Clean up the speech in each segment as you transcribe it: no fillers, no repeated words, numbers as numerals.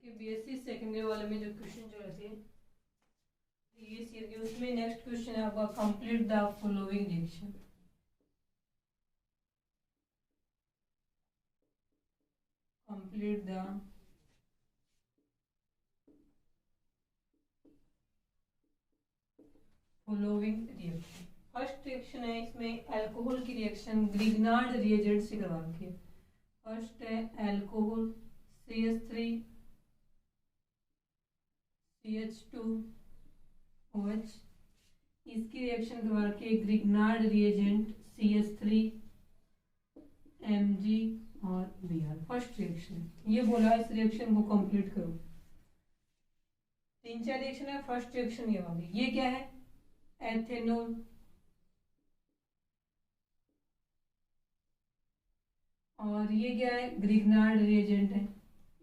कि BSc secondary वाले में जो क्वेश्चन जो रहते हैं प्रीवियस ईयर के, उसमें नेक्स्ट क्वेश्चन है आपका complete the following reaction. Complete the following reaction. First reaction है इसमें अल्कोहल की रिएक्शन ग्रिग्नार्ड रिएजेंट से करवा रखी है। फर्स्ट है अल्कोहल CH3 CH2OH, इसकी रिएक्शन करवा रखी है ग्रिग्नार्ड रिएजेंट CH3 Mg और Br। फर्स्ट रिएक्शन ये बोला इस रिएक्शन को कंप्लीट करो। 3-4 रिएक्शन है, फर्स्ट रिएक्शन ये वाली। ये क्या है? एथेनॉल और ये क्या है? ग्रिग्नार्ड रिएजेंट है।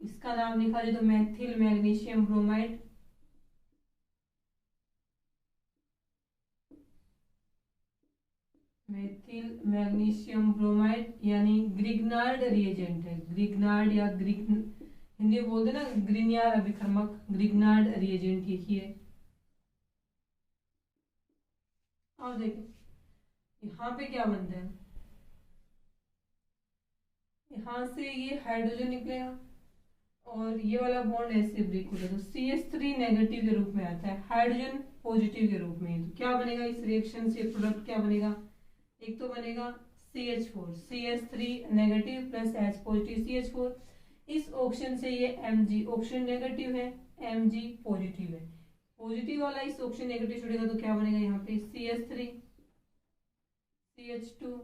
इसका नाम लिखा जाए तो methyl magnesium bromide. Methyl magnesium bromide यानी ग्रिग्नार्ड रिएजेंट है। ग्रिग्नार्ड या हिंदी में बोलते ना ग्रिनियार अभिकर्मक, ग्रिग्नार्ड रिएजेंट यही है। अब देखिए यहाँ पे क्या बनता है, यहाँ से ये हाइड्रोजन निकलेगा और ये वाला बॉन्ड ऐसे ब्रेक हो जाएगा तो CH3 नेगेटिव के रूप में आता है, हाइड्रोजन पॉजिटिव के रूप में। तो क्या बनेगा इस रिएक्शन से? प्रोडक्ट क्या बनेगा? एक तो बनेगा CH4, CH3 negative plus H positive CH4। इस ऑक्सीजन से ये Mg, ऑक्सीजन नेगेटिव है, Mg पॉजिटिव है। पॉजिटिव वाला इस ऑक्सीजन नेगेटिव छोड़ेगा तो क्या बनेगा यहाँ पे? CH3 CH2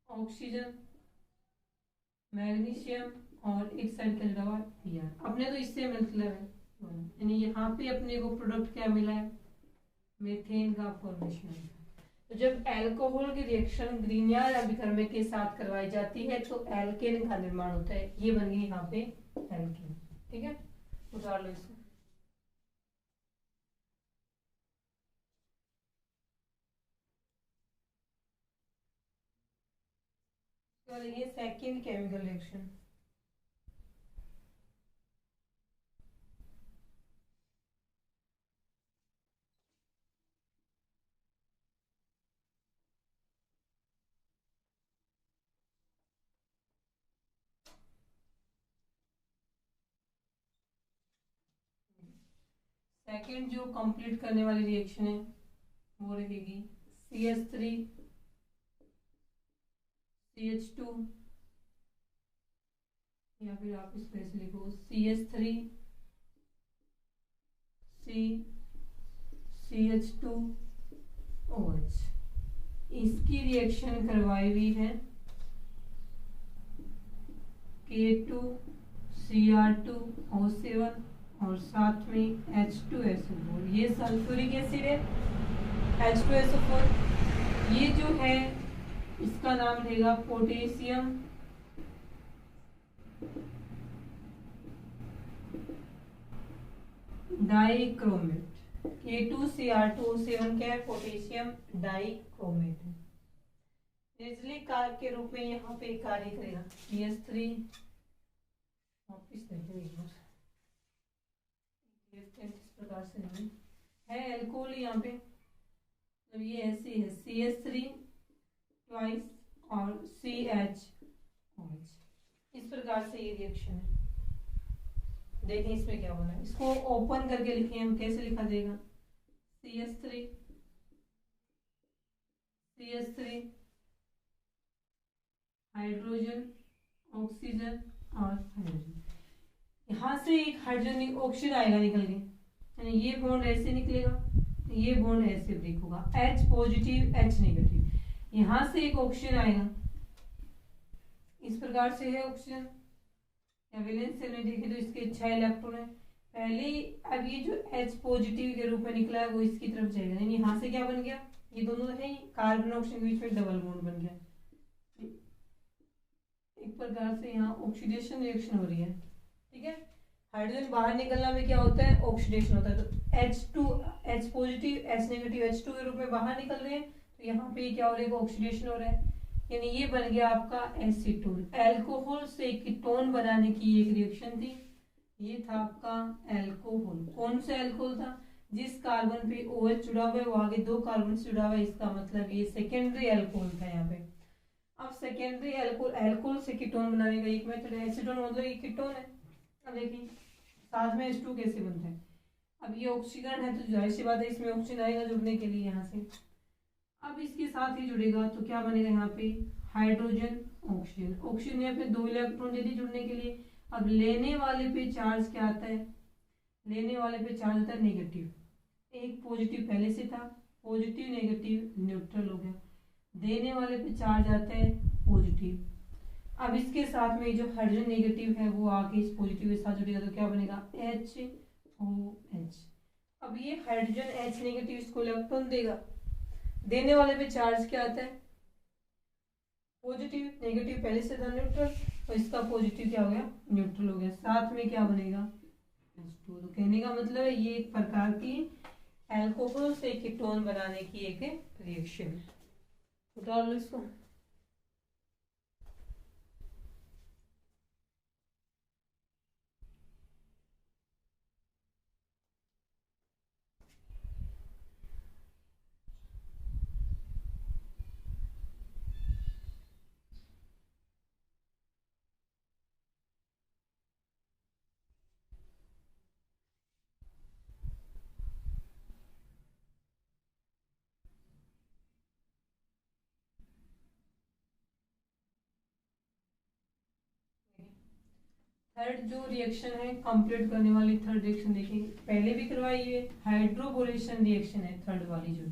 ऑक्सीजन मैग्नीशियम और एक साइड का जुड़ा हुआ Br। अपने तो इससे मतलब है, यानी यहाँ पे अपने को प्रोडक्ट क्या मिला है? मीथेन का फॉर्मेशन है। तो जब अल्कोहल की रिएक्शन ग्रिनियार अभिकर्मक के साथ करवाई जाती है तो एल्केन का निर्माण होता है। ये बन गई यहाँ पे एल्केन। ठीक है, उतार लो इसको। ये सेकेंड केमिकल रिएक्शन। सेकेंड जो कंप्लीट करने वाली रिएक्शन है वो रहेगी CH3 CH2 या फिर आप इसको ऐसे लिखो CH3 CH2OH। इसकी रिएक्शन करवाई हुई है K2Cr2O7 और साथ में H2SO4। ये सल्फ्यूरिक एसिड है H2SO4। ये जो है इसका नाम रहेगा पोटेशियम डाइक्रोमेट। K2Cr2O7 क्या है? पोटेशियम डाइक्रोमेट है। निर्जलीय कारक के रूप में यहाँ पे कार्य करेगा। CH3 वापिस देखें एक बार, इस प्रकार से नहीं है अल्कोहल यहाँ पे, तो ये ऐसे है CH3 ट्वाइस और CH OH। इस प्रकार से ये रिएक्शन है। देखें इसमें क्या होना है, इसको ओपन करके लिखें हम। कैसे लिखा जाएगा? CH3 हाइड्रोजन ऑक्सीजन और हाइड्रोजन। यहाँ से एक हाइड्रोजन ऑक्सीजन आएगा निकल के, यानी ये बॉन्ड ऐसे निकलेगा, ये बॉन्ड ऐसे ब्रेक होगा, H पॉजिटिव H नेगेटिव। यहाँ से एक ऑक्सीजन आएगा, इस प्रकार से है ऑक्सीजन। या वैलेंस सेल में देखें तो इसके 6 इलेक्ट्रॉन है पहले। अब ये जो H पॉजिटिव के रूप में निकला है वो इसकी तरफ जाएगा, यानी यहाँ से क्या बन गया? ये दोनों है कार्बन ऑक्सीजन के बीच में डबल बॉन्ड बन गया। एक प्रकार से यहाँ ऑक्सीडेशन रिएक्शन हो रही है। ठीक है, हाइड्रोजन बाहर निकलना में क्या होता है? ऑक्सीडेशन होता है। तो H positive H negative H2 के रूप में बाहर निकल रहे हैं, तो यहाँ पे क्या हो रहा है? ऑक्सीडेशन हो रहा है, यानी ये बन गया आपका एसीटोन। अल्कोहल से कीटोन बनाने की एक रिएक्शन थी ये था आपका एल्कोहल। कौन सा एल्कोहल था? जिस कार्बन पे OH जुड़ा हुआ है वो आगे 2 कार्बन से जुड़ा हुआ है, इसका मतलब ये सेकेंडरी एल्कोहल था यहाँ पे। अब सेकेंडरी एल्कोहल, एल्कोहल से कीटोन बनाने का एक मेथड है। एसीटोन मतलब ये कीटोन है। अब देखिए साथ में H2 कैसे बनता है। अब ये ऑक्सीकरण है तो जाहिर सी बात है इसमें ऑक्सीजन आएगा जुड़ने के लिए यहाँ से। अब इसके साथ ही जुड़ेगा तो क्या बनेगा यहाँ पे? Hydrogen oxygen. ऑक्सीजन यहाँ पे 2 इलेक्ट्रॉन दे दी जुड़ने के लिए। अब लेने वाले पे चार्ज क्या आता है? लेने वाले पे चार्ज आता है नेगेटिव। एक पॉजिटिव पहले से था, पॉजिटिव नेगेटिव न्यूट्रल हो गया। देने वाले पे चार्ज आता है पॉजिटिव। अब इसके साथ में जो हाइड्रोजन नेगेटिव है वो आके इस पॉजिटिव के साथ जुड़ेगा तो क्या बनेगा? HOH। अब ये हाइड्रोजन H नेगेटिव इसको इलेक्ट्रॉन देगा। देने वाले पे चार्ज क्या आता है? पॉजिटिव। नेगेटिव पहले से था न्यूट्रल, और इसका पॉजिटिव क्या हो गया? न्यूट्रल हो गया। साथ में क्या बनेगा? H2। तो कहने का मतलब है ये एक प्रकार की एल्कोहल से कीटोन बनाने की एक रिएक्शन है। उतार लो इसको। थर्ड जो रिएक्शन है कंप्लीट करने वाली थर्ड रिएक्शन देखिए, पहले भी करवाई है, हाइड्रोबोरेशन रिएक्शन है थर्ड वाली। जो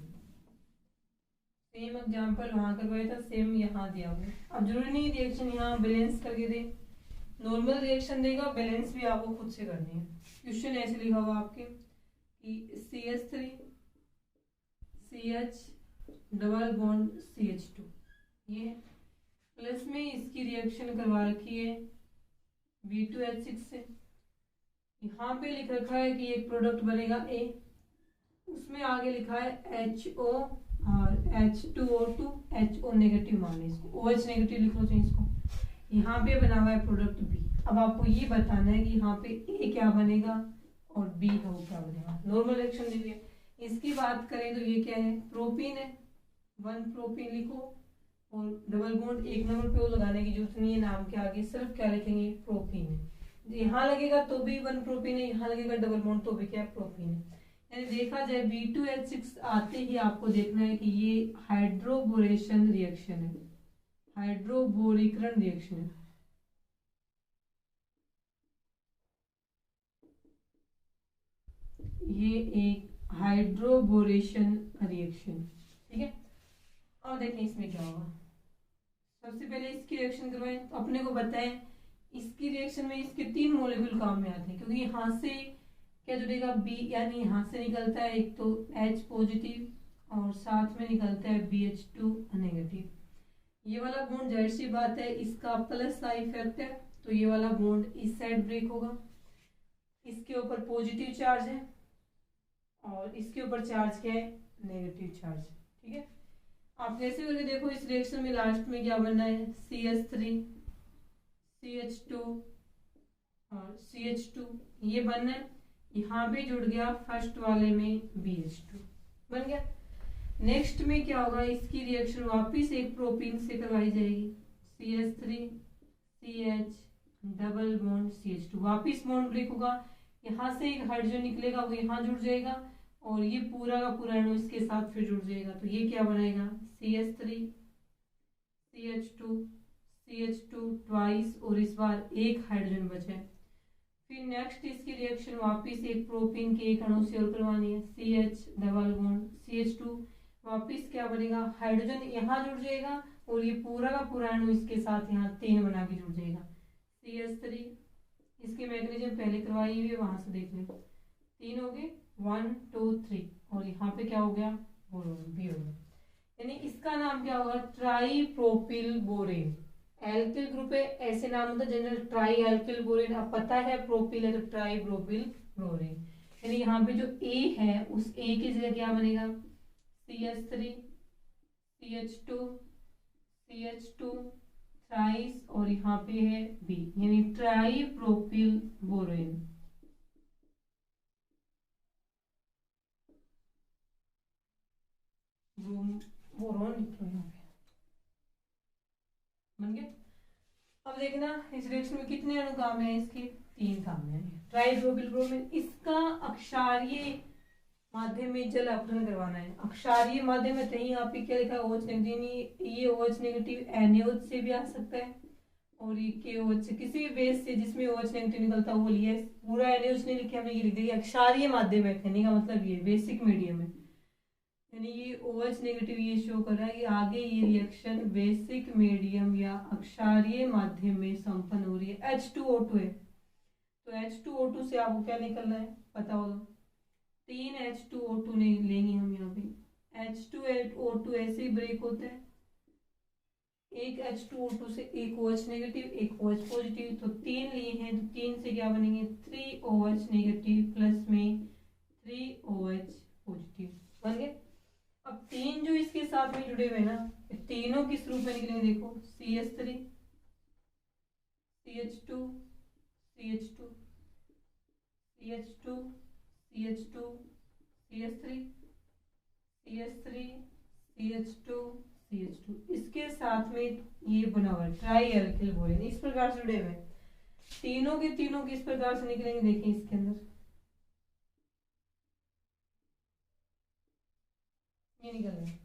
सेम एग्जांपल वहां करवाया था सेम यहाँ दिया हुआ है। अब जरूरी नहीं रिएक्शन यहाँ बैलेंस करके दे, नॉर्मल रिएक्शन देगा, बैलेंस भी आपको खुद से करनी है। क्वेश्चन ऐसे लिखा हुआ आपके कि CH3 CH double bond CH2, ये प्लस में इसकी रिएक्शन करवा रखी है V2H6 से। यहाँ पे लिख रखा है कि एक प्रोडक्ट बनेगा A, उसमें आगे लिखा है HO और H2O2, HO नेगेटिव मान लें इसको, OH नेगेटिव लिख लो चाहिए इसको। यहाँ पे बना हुआ है प्रोडक्ट B। अब आपको ये बताना है कि यहाँ पे A क्या बनेगा और B है वो क्या बनेगा। नॉर्मल रिएक्शन दी हुई है। इसकी बात करें तो ये क्या है? प्रोपीन है, 1 प्रोपीन लिखो, और डबल बॉन्ड 1 नंबर पे वो लगाने की जरूरत नहीं है, नाम के आगे सिर्फ क्या लिखेंगे? प्रोपीन है। यहाँ लगेगा तो भी 1 प्रोपीन है, यहाँ लगेगा डबल बॉन्ड तो भी क्या है? प्रोपीन है। यानी देखा जाए V2H6 आते ही आपको देखना है कि ये हाइड्रोबोरेशन रिएक्शन है, हाइड्रोबोरीकरण रिएक्शन है। ये एक हाइड्रोबोरेशन रिएक्शन, ठीक है। और देखें इसमें क्या होगा। सबसे पहले इसकी रिएक्शन करवाएं तो अपने को बताएं इसकी रिएक्शन में इसके 3 मॉलिक्यूल काम में आते हैं, क्योंकि यहाँ से क्या जुड़ेगा? B, यानी यहाँ से निकलता है एक तो H पॉजिटिव और साथ में निकलता है BH2 नेगेटिव। ये वाला बॉन्ड जाहिर सी बात है इसका प्लस का इफेक्ट है, तो ये वाला बॉन्ड इस साइड ब्रेक होगा। इसके ऊपर पॉजिटिव चार्ज है और इसके ऊपर चार्ज क्या है? नेगेटिव चार्ज, ठीक है। आप कैसे करके देखो इस रिएक्शन में लास्ट में क्या बनना है? CH3 CH2 और CH2 ये बनना है। यहाँ पे जुड़ गया फर्स्ट वाले में BH2 बन गया। नेक्स्ट में क्या होगा? इसकी रिएक्शन वापिस एक प्रोपीन से करवाई जाएगी, CH3 CH double bond CH2, वापिस बॉन्ड ब्रेक होगा। यहाँ से एक हाइड्रोजन निकलेगा वो यहाँ जुड़ जाएगा और ये पूरा का पूरा अणु इसके साथ फिर जुड़ जाएगा, तो ये क्या बनाएगा? CH3 CH2 CH2 ट्वाइस, और इस बार एक हाइड्रोजन बचा है। फिर नेक्स्ट इसकी रिएक्शन वापिस एक प्रोपीन के एक अणु से और करवानी है, CH डबल बॉन्ड CH2, वापिस क्या बनेगा? हाइड्रोजन यहाँ जुड़ जाएगा और ये पूरा का पूरा अणु इसके साथ यहाँ 3 बना के जुड़ जाएगा, CH3। इसके मैग्नीशियम पहले करवाई हुई है वहां से देख लो, 3 हो गए, 1 2 3, और यहाँ पे क्या हो गया? बोरोन भी हो गया। यानी इसका नाम क्या होगा? Try propyl borane. Alkyl group है, ऐसे नाम होता है जनरल ट्राई एल्किल बोरेन। अब पता है प्रोपिल है तो ट्राई प्रोपिल बोरेन। यानी यहाँ पे जो A है उस A की जगह क्या बनेगा? CH3 CH2 CH2 थ्राइस, और यहाँ पे है B, यानी ट्राई प्रोपिल बोरेन। बोरॉन लिखो यहाँ पे, बन गया। अब देखना इस रिएक्शन में कितने अणु काम है, इसके 3 काम है। ट्राइब्रोमिल ब्रोमीन, इसका अक्षारीय माध्यम में जल अपघटन करवाना है। अक्षारीय माध्यम में कहीं यहाँ पे क्या लिखा है, OH नेगेटिव, ये OH नेगेटिव NaOH से भी आ सकता है और ये KOH से, किसी भी बेस से जिसमें OH नेगेटिव निकलता है वो लिया है। पूरा NaOH नहीं लिखा, हमने ये लिख दिया अक्षारीय माध्यम है, कहने का मतलब ये बेसिक मीडियम है, यानी ये OH नेगेटिव ये शो कर रहा है कि आगे ये रिएक्शन बेसिक मीडियम या अक्षारीय माध्यम में संपन्न हो रही है। H2O2 है, तो H2O2 से आपको क्या निकलना है पता होगा, 3 H2O2 लेंगे हम यहाँ पे। H2O2 ऐसे ही ब्रेक होता है, एक H2O2 से एक OH नेगेटिव एक OH पॉजिटिव, तो 3 लिए हैं तो 3 से क्या बनेंगे 3OH नेगेटिव प्लस में 3OH पॉजिटिव बन गए। अब 3 जो इसके साथ में जुड़े हुए ना, तीनों किस रूप में निकलेंगे, देखो CH3 CH2 CH2 CH2 CH2 CH3 CH3 CH2 CH2, इसके साथ में ये बना हुआ है ट्राई एल्किल बोरेन, इस प्रकार से जुड़े हुए हैं। तीनों के तीनों किस प्रकार से निकलेंगे, देखिए इसके अंदर ये निकल रहे हैं,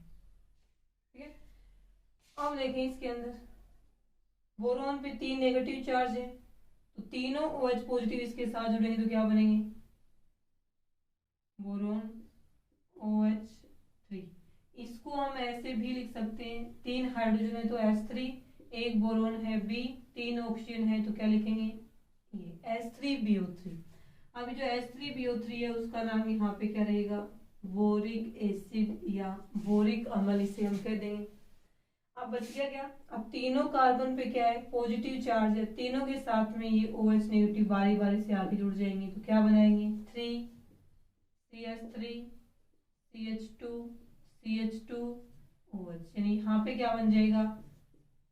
ठीक है। अब देखें इसके अंदर बोरॉन पे 3 नेगेटिव चार्ज है, तो तीनों OH पॉजिटिव इसके साथ जुड़ेंगे तो क्या बनेंगे, बोरॉन OH3। इसको हम ऐसे भी लिख सकते हैं, 3 हाइड्रोजन है तो H3, एक बोरॉन है B, 3 ऑक्सीजन है तो क्या लिखेंगे ये H3BO3। अभी जो H3BO3 है उसका नाम यहाँ पे क्या रहेगा, बोरिक एसिड या बोरिक अम्ल इसे हम कह देंगे। अब बच गया क्या, अब तीनों कार्बन पे क्या है पॉजिटिव चार्ज है, तीनों के साथ में ये OH नेगेटिव बारी बारी से आके जुड़ जाएंगे तो क्या बनाएंगे 3 CH3 CH2 CH2 OH, यानी यहाँ पे क्या बन जाएगा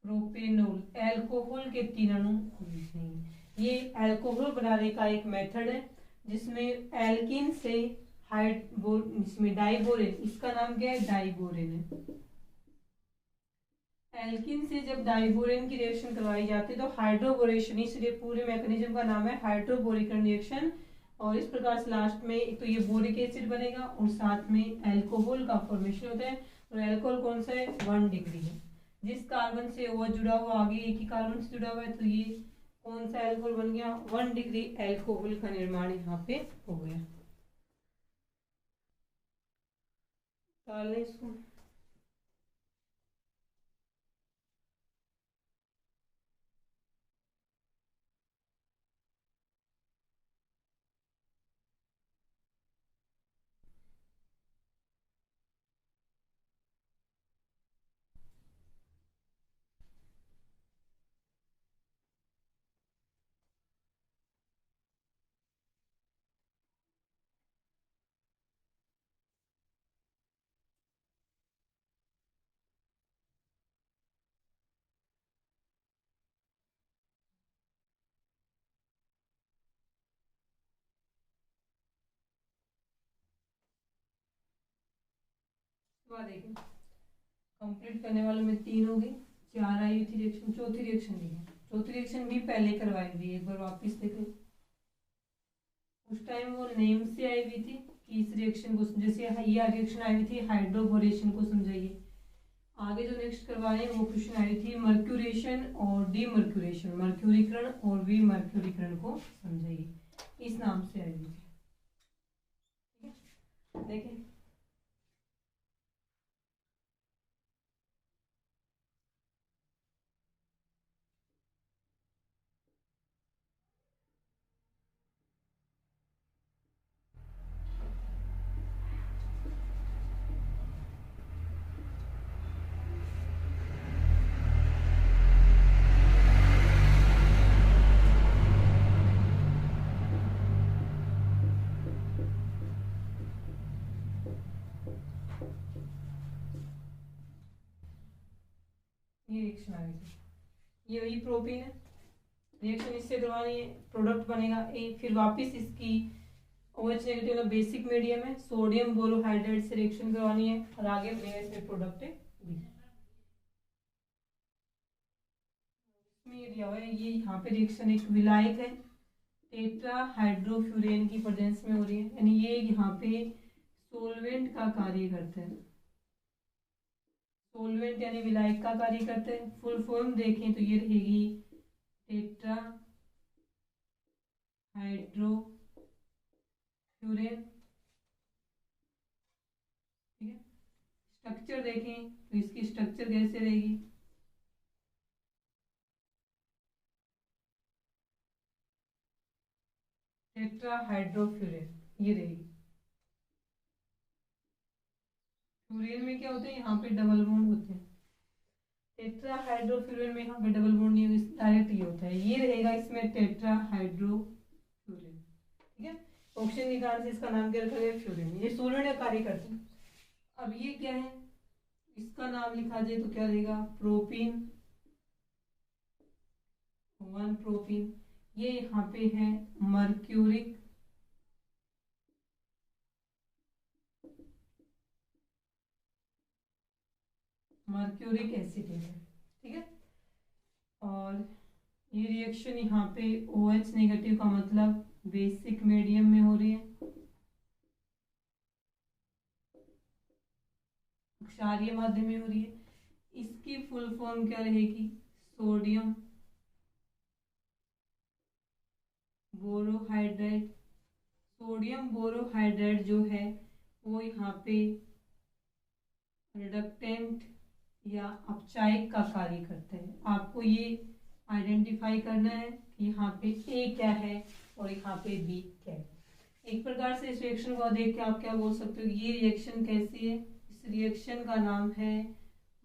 प्रोपेनॉल, एल्कोहल के 3 अणु बन जाएंगे। ये एल्कोहल बनाने का एक मेथड है जिसमें एल्किन से इसमें डाइबोरेन, इसका नाम क्या है डाइबोरेन है। एल्किन से जब डाइबोरेन की रिएक्शन करवाई जाती है तो हाइड्रोबोरेशन, इसलिए पूरे मैकेनिज्म का नाम है हाइड्रोबोरिकन रिएक्शन। और इस प्रकार से लास्ट में एक तो ये बोरिक एसिड बनेगा और साथ में एल्कोहल का फॉर्मेशन होता है। और एल्कोहल कौन सा है 1 डिग्री है, जिस कार्बन से वो जुड़ा हुआ आगे एक ही कार्बन से जुड़ा हुआ है तो ये कौन सा एल्कोहल बन गया 1 डिग्री एल्कोहल का निर्माण यहाँ पे हो गया। डाल लें इसको, देखें कंप्लीट करने वाले में 3 हो गई, 4 आई हुई थी रिएक्शन, चौथी रिएक्शन भी है। चौथी रिएक्शन भी पहले करवाई हुई, एक बार वापस देखें। उस टाइम वो नेम से आई हुई थी कि इस रिएक्शन को, जैसे ये रिएक्शन आई हुई थी हाइड्रोबोरेशन को समझाइए। आगे जो नेक्स्ट करवा रहे हैं वो क्वेश्चन आई थी मर्क्यूरेशन और डीमर्क्यूरेशन, मर्क्यूरीकरण और विमर्क्यूरीकरण को समझाइए, इस नाम से आई हुई थी। देखें ये रिएक्शन आ गई थी, ये वही प्रोपीन है, रिएक्शन इससे करवानी है, प्रोडक्ट बनेगा ए, फिर वापस इसकी OH नेगेटिव वाला बेसिक मीडियम है, सोडियम बोरोहाइड्रेट से रिएक्शन करवानी है और आगे इसमें प्रोडक्ट है B। इसमें ये दिया हुआ है, ये यहाँ पे रिएक्शन एक विलायक है, टेट्रा हाइड्रोफ्यूरेन की प्रेजेंस में हो रही है, यानी ये यहाँ पे सोलवेंट का कार्य करते हैं, सोलवेंट यानी विलायक का कार्य करते हैं। फुल फॉर्म देखें तो ये रहेगी टेट्रा हाइड्रोफ्यूरेन, ठीक है। स्ट्रक्चर देखें तो इसकी स्ट्रक्चर कैसे रहेगी, टेट्रा हाइड्रोफ्यूरेन ये रहेगी। फ्यूरेन में क्या होते हैं, यहाँ पे डबल बॉन्ड होते हैं, टेट्रा हाइड्रोफ्यूरेन में यहाँ पे डबल बॉन्ड नहीं होगा, डायरेक्ट ये होता है, ये रहेगा इसमें टेट्रा हाइड्रोफ्यूरेन, ठीक है। ऑक्सीजन के कारण से इसका नाम क्या रखा गया, फ्यूरेन। ये सोलवेंट का कार्य करते हैं। अब ये क्या है, इसका नाम लिखा जाए तो क्या रहेगा, प्रोपीन, 1 प्रोपीन। ये यहाँ पे है मर्क्यूरिक एसिटेट है, ठीक है। और ये रिएक्शन यहाँ पे OH नेगेटिव का मतलब बेसिक मीडियम में हो रही है, क्षारीय माध्यम में हो रही है। इसकी फुल फॉर्म क्या रहेगी, सोडियम बोरोहाइड्रेट। सोडियम बोरोहाइड्रेट जो है वो यहाँ पे रिडक्टेंट या अपचायक का कार्य करते हैं। आपको ये आइडेंटिफाई करना है कि यहाँ पे A क्या है और यहाँ पे B क्या है। एक प्रकार से इस रिएक्शन को देख के आप क्या बोल सकते हो, ये रिएक्शन कैसी है, इस रिएक्शन का नाम है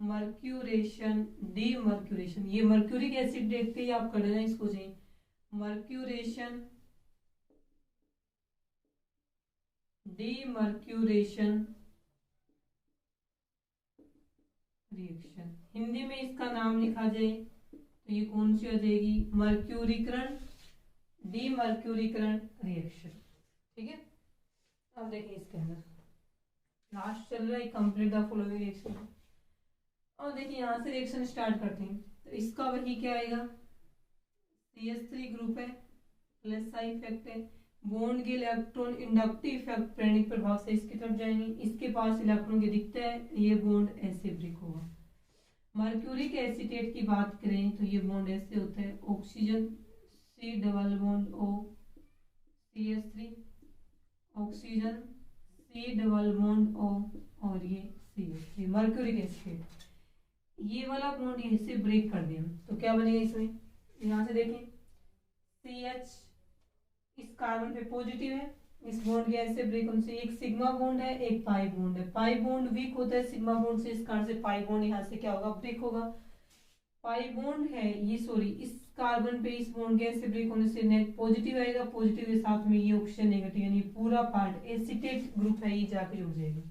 मर्क्यूरेशन, डीमर्क्यूरेशन। ये मर्क्यूरिक एसिड देखते ही आप कर देना इसको, चाहिए मर्क्यूरेशन, डीमर्क्यूरेशन रिएक्शन। हिंदी में इसका नाम लिखा जाए तो ये कौन सी हो जाएगी, मर्क्यूरीकरण, डीमर्क्यूरीकरण रिएक्शन, ठीक है। अब देखिए इसके अंदर लास्ट चल रहा है कंप्लीट द फॉलोइंग रिएक्शन। और देखिए यहाँ से रिएक्शन स्टार्ट करते हैं तो इसका वही क्या आएगा, CH3 ग्रुप है, प्लस साइन इफेक्ट है, बॉन्ड के इलेक्ट्रॉन इंडक्टिव इफेक्ट प्रेरणिक प्रभाव से इसकी तरफ जाएंगे, इसके पास इलेक्ट्रॉन के दिखता है, ये बॉन्ड ऐसे ब्रेक होगा। मर्क्यूरिक एसिटेट की बात करें तो ये बॉन्ड ऐसे होता है, oxygen C double bond O CH3, oxygen C double bond O और ये CH3 मर्क्यूरिक एसिटेट। ये वाला बॉन्ड ऐसे ब्रेक कर दिया तो क्या बनेगा इसमें, यहाँ से देखें CH इस कार्बन पे पॉजिटिव है, इस बॉन्ड के ऐसे ब्रेक होने से एक सिग्मा बॉन्ड है, एक पाई बॉन्ड है। पाई बॉन्ड वीक होता है सिग्मा बॉन्ड से, इस कारण से पाई बॉन्ड यहाँ से क्या होगा, ब्रेक होगा। पाई बॉन्ड है ये, सॉरी इस कार्बन पे इस बॉन्ड के ऐसे ब्रेक होने से नेट पॉजिटिव आएगा, पॉजिटिव के साथ में ये ऑक्सीजन नेगेटिव यानी पूरा पार्ट एसिटेट ग्रुप है ये जाके जुड़ जाएगा।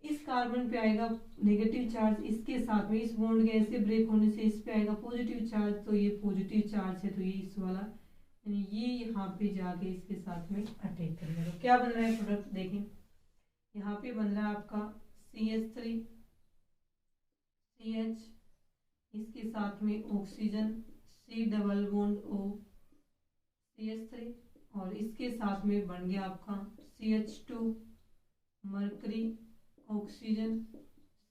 इस कार्बन पे आएगा नेगेटिव चार्ज, इसके साथ में इस बॉन्ड के ऐसे ब्रेक होने से इस पे आएगा पॉजिटिव चार्ज, तो ये पॉजिटिव चार्ज है तो ये इस वाला ये यहाँ पे जाके इसके साथ में अटैक करेगा। तो क्या बन रहा है प्रोडक्ट देखें, यहाँ पे बन रहा है आपका CH3 CH, इसके साथ में oxygen C double bond O CH3 और इसके साथ में बन गया आपका CH2 mercury oxygen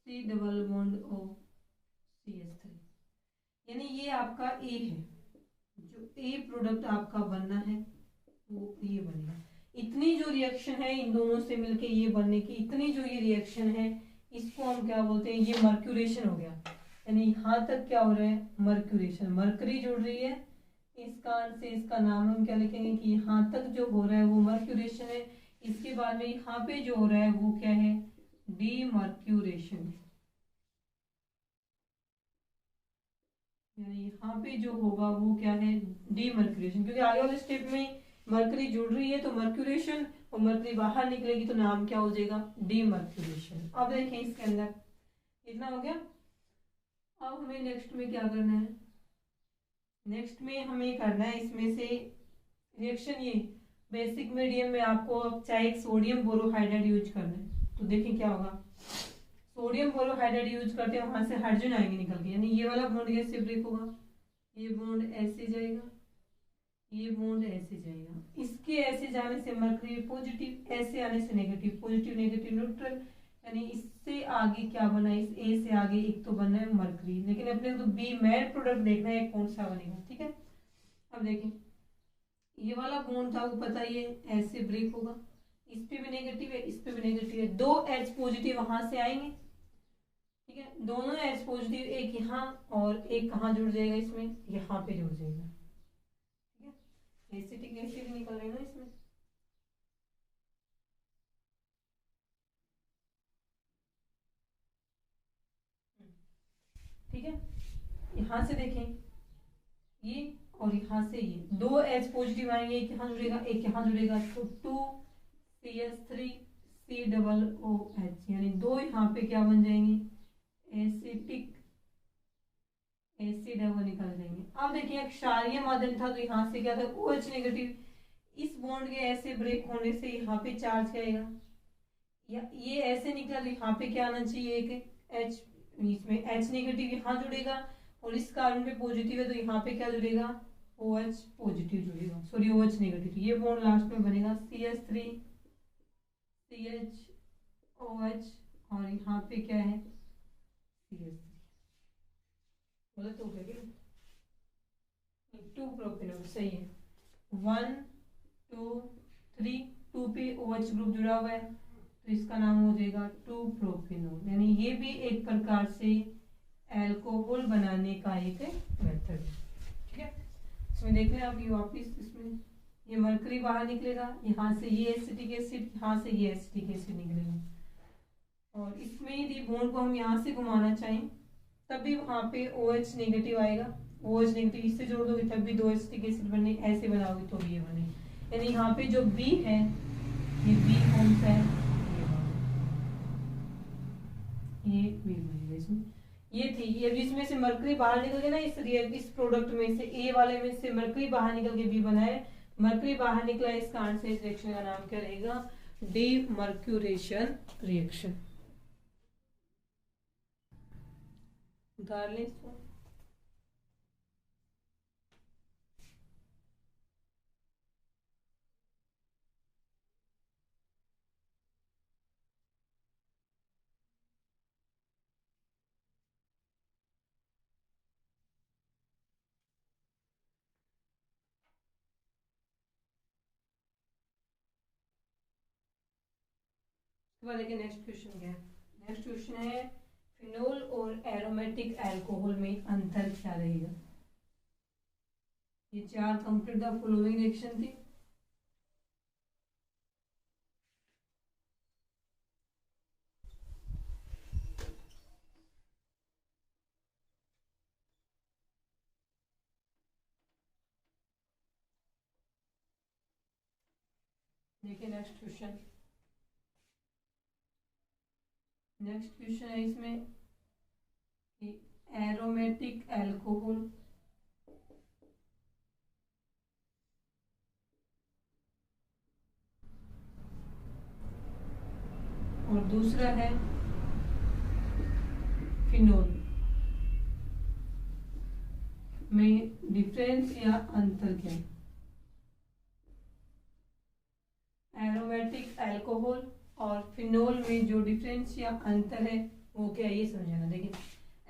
C double bond O CH3, यानी ये आपका A है, जो A प्रोडक्ट आपका बनना है वो ये बनेगा। इतनी जो रिएक्शन है इन दोनों से मिलके ये बनने की, इतनी जो ये रिएक्शन है इसको हम क्या बोलते हैं, ये मर्क्यूरेशन हो गया। यानी यहाँ तक क्या हो रहा है, मर्क्यूरेशन, मरकरी जुड़ रही है, इस कारण से इसका नाम हम क्या लिखेंगे कि यहाँ तक जो हो रहा है वो मर्क्यूरेशन है। इसके बाद में यहाँ पे जो हो रहा है वो क्या है, डीमर्क्यूरेशन। यानी यहाँ पे जो होगा वो क्या है, डीमर्क्यूरेशन, क्योंकि आगे वाले स्टेप में मरकरी जुड़ रही है तो मर्क्यूरेशन और मरकरी बाहर निकलेगी तो नाम क्या हो जाएगा, डीमर्क्यूरेशन। अब देखें इसके अंदर इतना हो गया। अब हमें नेक्स्ट में क्या करना है, नेक्स्ट में हमें करना है इसमें से रिएक्शन ये बेसिक मीडियम में आपको अब चाहे एक सोडियम बोरोहाइड्राइड यूज करना है तो देखिए क्या होगा, सोडियम बोरोहाइड्राइड यूज करते हैं वहां से हाइड्रोजन आएंगे निकल के, यानी ये वाला बॉन्ड कैसे ब्रेक होगा, ये बॉन्ड ऐसे जाएगा, ये बॉन्ड ऐसे जाएगा, इसके ऐसे जाने से मरकरी पॉजिटिव, ऐसे आने से नेगेटिव, पॉजिटिव नेगेटिव न्यूट्रल, यानी इससे आगे क्या बना, इस ए से आगे एक तो बना है मरकरी, लेकिन अपने को तो बी मैड प्रोडक्ट देखना है कौन सा बनेगा, ठीक है। अब देखें ये वाला बॉन्ड था वो पता ही है ऐसे ब्रेक होगा, इस पे भी नेगेटिव है, इस पे भी नेगेटिव है, दो एच पॉजिटिव वहां से आएंगे, ठीक है, दोनों एच पॉजिटिव एक यहाँ और एक कहाँ जुड़ जाएगा, इसमें यहाँ पे जुड़ जाएगा, ठीक है, एसिटिक एसिड निकल रहे ना इसमें। ठीक है, यहाँ से देखें ये और यहाँ से ये दो एच पॉजिटिव आएंगे, एक यहाँ जुड़ेगा एक यहाँ जुड़ेगा, तो 2CH3COOH, यानी दो यहाँ पे क्या बन जाएंगे, एसिटिक एसिड है वो निकल जाएंगे। अब देखिए क्षारीय माध्यम था तो यहाँ से क्या था OH नेगेटिव, इस बॉन्ड के ऐसे ब्रेक होने से यहाँ पे चार्ज क्या आएगा, या ये ऐसे निकला तो यहाँ पे क्या आना चाहिए, एक H, इसमें H नेगेटिव यहाँ जुड़ेगा और इस कार्बन पे पॉजिटिव है तो यहाँ पे क्या जुड़ेगा, OH पॉजिटिव जुड़ेगा, सॉरी OH नेगेटिव, ये बॉन्ड लास्ट में बनेगा CH3 CHOH और यहाँ पे क्या है CH3, गलत हो गया क्या, 2 प्रोपेनॉल सही है, 1 2 3, 2 पे OH ग्रुप जुड़ा हुआ है तो इसका नाम हो जाएगा 2 प्रोपेनॉल, यानी ये भी एक प्रकार से अल्कोहल बनाने का एक मेथड है, ठीक है। इसमें देख लें आप, ये वापिस इसमें ये मरकरी बाहर निकलेगा, यहाँ से ये एसिटिक एसिड, यहाँ से ये एसिटिक एसिड निकलेगा, और इसमें यदि बॉन्ड को हम यहाँ से घुमाना चाहें तब भी वहाँ पे OH नेगेटिव आएगा, OH नेगेटिव इससे जोड़ दोगे तब भी दो एसिटिक एसिड बने, ऐसे बनाओगे तो भी ये बने, यानी यहाँ पे जो B है ये B कौन सा है, ये B बनेगा इसमें, ये थी ये जिसमें से मरकरी बाहर निकल गया ना, इस प्रोडक्ट में से ए वाले में से मरकरी बाहर निकल के बी बना है, मरकरी बाहर निकला, इस कारण से इस रिएक्शन का नाम क्या रहेगा, डीमर्क्यूरेशन रिएक्शन। उतार लें इसको, देखिए नेक्स्ट क्वेश्चन क्या है, नेक्स्ट क्वेश्चन है फिनोल और एरोमेटिक अल्कोहल में अंतर क्या रहेगा। ये चार कंप्लीट द फॉलोइंग रिएक्शन थी, देखिए नेक्स्ट क्वेश्चन, नेक्स्ट क्वेश्चन है इसमें कि एरोमेटिक अल्कोहल और दूसरा है फिनोल में डिफरेंस या अंतर क्या है। एरोमेटिक अल्कोहल और फिनोल में जो डिफरेंस या अंतर है वो क्या है ये समझाना। देखिए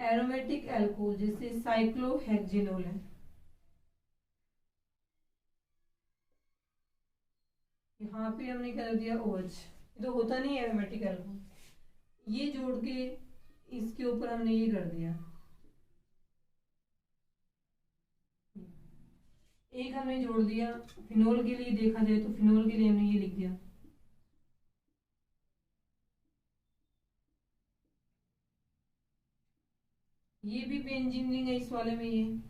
एरोमेटिक अल्कोहल जैसे साइक्लोहेक्सिनोल है, यहाँ पे हमने कर दिया OH, तो होता नहीं एरोमेटिक अल्कोहल, ये जोड़ के इसके ऊपर हमने ये कर दिया, एक हमने जोड़ दिया। फिनोल के लिए देखा जाए तो फिनोल के लिए हमने ये लिख दिया, ये भी बेंजीन रिंग है इस वाले में,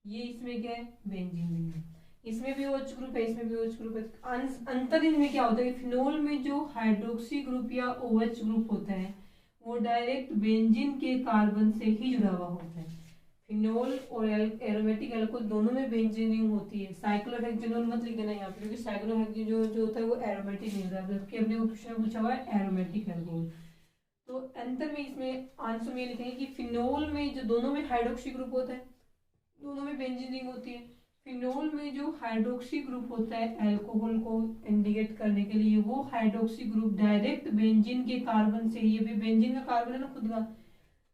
ये इसमें क्या है बेंजीन रिंग है, इसमें भी OH ग्रुप है इसमें भी OH ग्रुप है। अंतर इनमें क्या होता है कि फिनोल में जो हाइड्रोक्सी ग्रुप या OH ग्रुप होता है वो डायरेक्ट बेंजीन के कार्बन से ही जुड़ा हुआ होता है, फिनोल और एरोमेटिक अल्कोहल दोनों में बेंजीन रिंग होती है। साइक्लोहेक्सेनोल मत लिख देना यहाँ पे, क्योंकि साइक्लोहेक्सेन जो होता है वो एरोमेटिक नहीं होता है, जबकि अपने को क्वेश्चन पूछा हुआ है एरोमेटिक अल्कोहल। तो अंतर में इसमें आंसर में लिखेंगे कि फिनोल में जो दोनों में हाइड्रोक्सी ग्रुप होता है, दोनों में बेंजीन रिंग होती है। फिनोल में जो हाइड्रोक्सी ग्रुप होता है अल्कोहल को इंडिकेट करने के लिए, वो हाइड्रोक्सी ग्रुप डायरेक्ट बेंजीन के कार्बन से, ये भी बेंजीन का कार्बन है ना खुद का,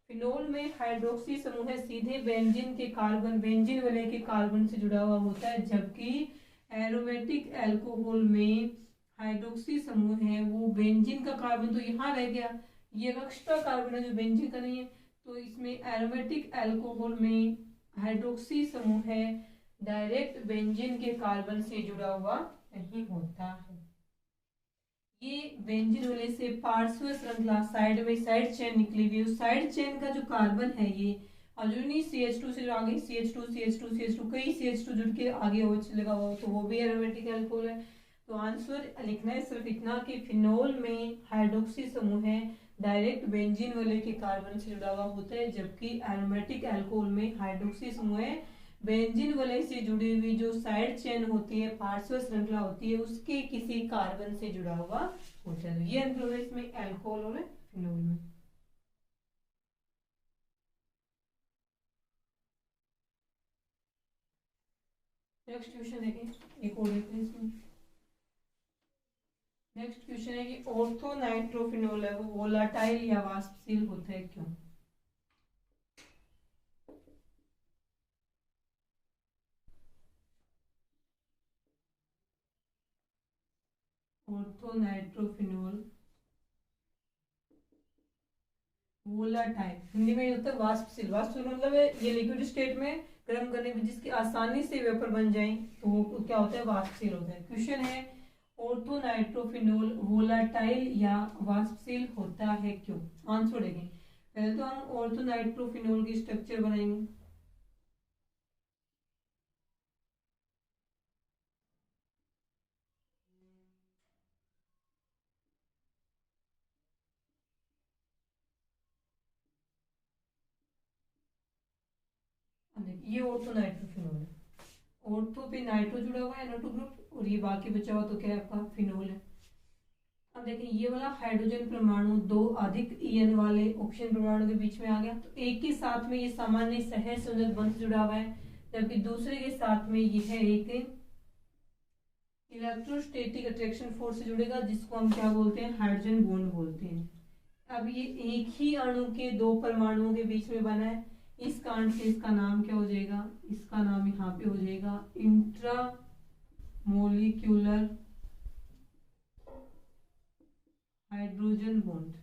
फिनोल में हाइड्रोक्सी समूह है सीधे बेंजीन के कार्बन, बेंजीन वाले के कार्बन से जुड़ा हुआ होता है, जबकि एरोमेटिक अल्कोहल में हाइड्रोक्सी समूह है वो बेंजीन का कार्बन तो यहाँ रह गया, ये एक्स्ट्रा कार्बन है जो बेंजीन का नहीं है। तो इसमें एरोमेटिक अल्कोहल में हाइड्रोक्सी समूह है डायरेक्ट बेंजीन के कार्बन से जुड़ा हुआ नहीं होता है। ये बेंजीन वाले से पार्श्व श्रृंखला साइड बाई साइड चेन निकली हुई है, साइड चेन का जो कार्बन है ये अल्यूमिनी CH2 से जो आगे CH2 CH2 CH2 कई CH2 जुड़ के आगे OH लगा हुआ, तो वो भी एरोमेटिक अल्कोहल है। तो आंसर लिखना है सिर्फ इतना कि फिनोल में हाइड्रोक्सी समूह है डायरेक्ट बेंजीन वाले के कार्बन से जुड़ा हुआ होता है, जबकि एरोमेटिक अल्कोहल में हाइड्रोक्सी समूह है बेंजीन वलय से जुड़ी हुई जो साइड चेन होती है, पार्श्व श्रृंखला होती है, उसके किसी कार्बन से जुड़ा हुआ होता है। ये अंतर है इसमें अल्कोहल और फिनोल में। नेक्स्ट क्वेश्चन है कि एक और देखते हैं इसमें। नेक्स्ट क्वेश्चन है कि ऑर्थो नाइट्रोफिनोल है वो वोलाटाइल या वाष्पशील होता है क्यों? ऑर्थो नाइट्रोफिनोल वोलाटाइल हिंदी में होता है वाष्पशील। वाष्पशील मतलब है ये लिक्विड स्टेट में गर्म करने पर जिसकी आसानी से वेपर बन जाए तो वो क्या होता है, वाष्पशील होता है। क्वेश्चन है ऑर्थो नाइट्रोफिनोल वोलाटाइल या वाष्पशील होता है क्यों? आंसर देखें। पहले तो हम ऑर्थो नाइट्रोफिनोल की स्ट्रक्चर बनाएंगे। ये ऑर्थो नाइट्रोफिनोल है, ऑर्थो पे नाइट्रो जुड़ा हुआ है NO2 ग्रुप, और ये बाकी बचा हुआ तो क्या है आपका फिनोल है। अब देखिए ये वाला हाइड्रोजन परमाणु दो अधिक EN वाले ऑक्सीजन परमाणु के बीच में आ गया, तो एक के साथ में ये सामान्य सहसंयोजक बंध जुड़ा हुआ है, जबकि दूसरे के साथ में यह एक इलेक्ट्रोस्टैटिक अट्रैक्शन फोर्स से जुड़ेगा, जिसको हम क्या बोलते हैं, हाइड्रोजन बॉन्ड बोलते हैं। अब ये एक ही अणु के दो परमाणुओं के बीच में बना है, इस कारण से इसका नाम क्या हो जाएगा, इसका नाम यहाँ पे हो जाएगा इंट्रा मोलिक्यूलर हाइड्रोजन बॉन्ड।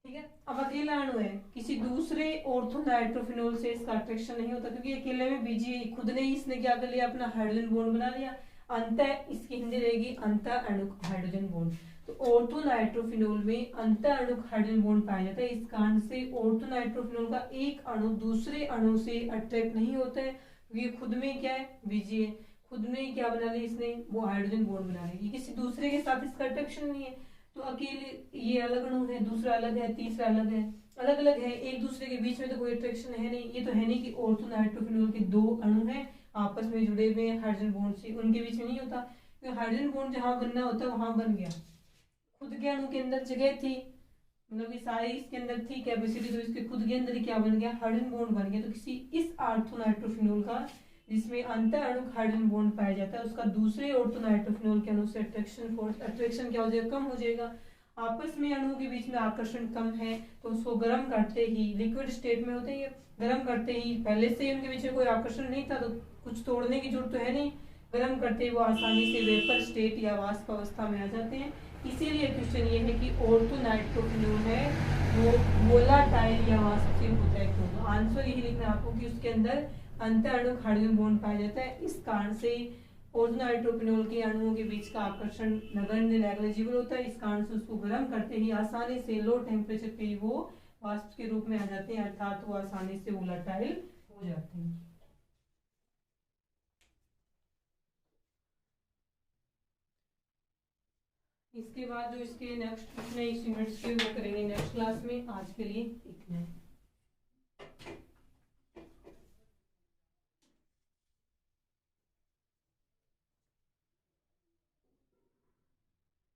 ठीक है। अब अकेला अणु है, किसी दूसरे ऑर्थो नाइट्रोफिनोल से इसका अट्रैक्शन नहीं होता, क्योंकि अकेले में बीजी खुद ने ही इसने क्या कर लिया, अपना हाइड्रोजन बॉन्ड बना लिया। अंत इसकी हिंदी रहेगी अंत अणुक हाइड्रोजन बॉन्ड। तो ऑर्थो नाइट्रोफिनोल में अंत अणुक हाइड्रोजन बॉन्ड पाया जाता है, इस कारण से ऑर्थो नाइट्रोफिनोल का एक अणु दूसरे अणु से अट्रैक्ट नहीं होता है, क्योंकि खुद में क्या है, बीजी है, खुद में ही क्या बना लिया इसने, वो हाइड्रोजन बॉन्ड बना लिया, किसी दूसरे के साथ इसका अट्रैक्शन नहीं है। तो अकेले ये अलग अणु है, दूसरा अलग है, तीसरा अलग है, अलग अलग है, एक दूसरे के बीच में तो कोई अट्रैक्शन है नहीं। ये तो है नहीं कि ऑर्थो नाइट्रोफिनोल के दो अणु हैं आपस में जुड़े हुए हैं हाइड्रोजन बॉन्ड से, उनके बीच में नहीं होता, क्योंकि हाइड्रोजन बॉन्ड जहां बनना होता है वहां बन गया, खुद के अणु के अंदर जगह थी, मतलब कि सारी इसके अंदर थी कैपेसिटी, तो इसके खुद के अंदर ही क्या बन गया, हाइड्रोजन बॉन्ड बन गया। तो किसी इस ऑर्थो नाइट्रोफिनोल का जिसमें अंत अणुक हाइड्रोजन बॉन्ड पाया जाता है, उसका दूसरे ऑर्थो नाइट्रोफिनोल के अणु से अट्रैक्शन फोर्स, अट्रैक्शन क्या हो जाएगा, कम हो जाएगा। आपस में अणुओं के बीच में आकर्षण कम है, तो उसको गर्म करते ही, लिक्विड स्टेट में होते हैं, गर्म करते ही, पहले से ही उनके बीच में कोई आकर्षण नहीं था तो कुछ तोड़ने की जरूरत तो है नहीं, गर्म करते ही वो आसानी से वेपर स्टेट या वाष्प अवस्था में आ जाते हैं। इसीलिए क्वेश्चन ये है कि ऑर्थो नाइट्रोफिनोल है वो वोलाटाइल या वाष्पशील होता है क्यों? तो आंसर यही लिखना है आपको कि उसके अंदर अंत अणुक हाइड्रोजन बॉन्ड पाया जाता है, इस कारण से ऑर्थो नाइट्रोफिनोल के अणुओं के बीच का आकर्षण नगण्य नेग्लिजिबल होता है, इस कारण से उसको गर्म करते ही आसानी से लो टेम्परेचर पे वो वाष्प के रूप में आ जाते हैं, अर्थात वो आसानी से वोलाटाइल हो जाते हैं। इसके बाद जो इसके नेक्स्ट क्वेश्चन है इस यूनिट्स के वो करेंगे नेक्स्ट क्लास में। आज के लिए इतना है।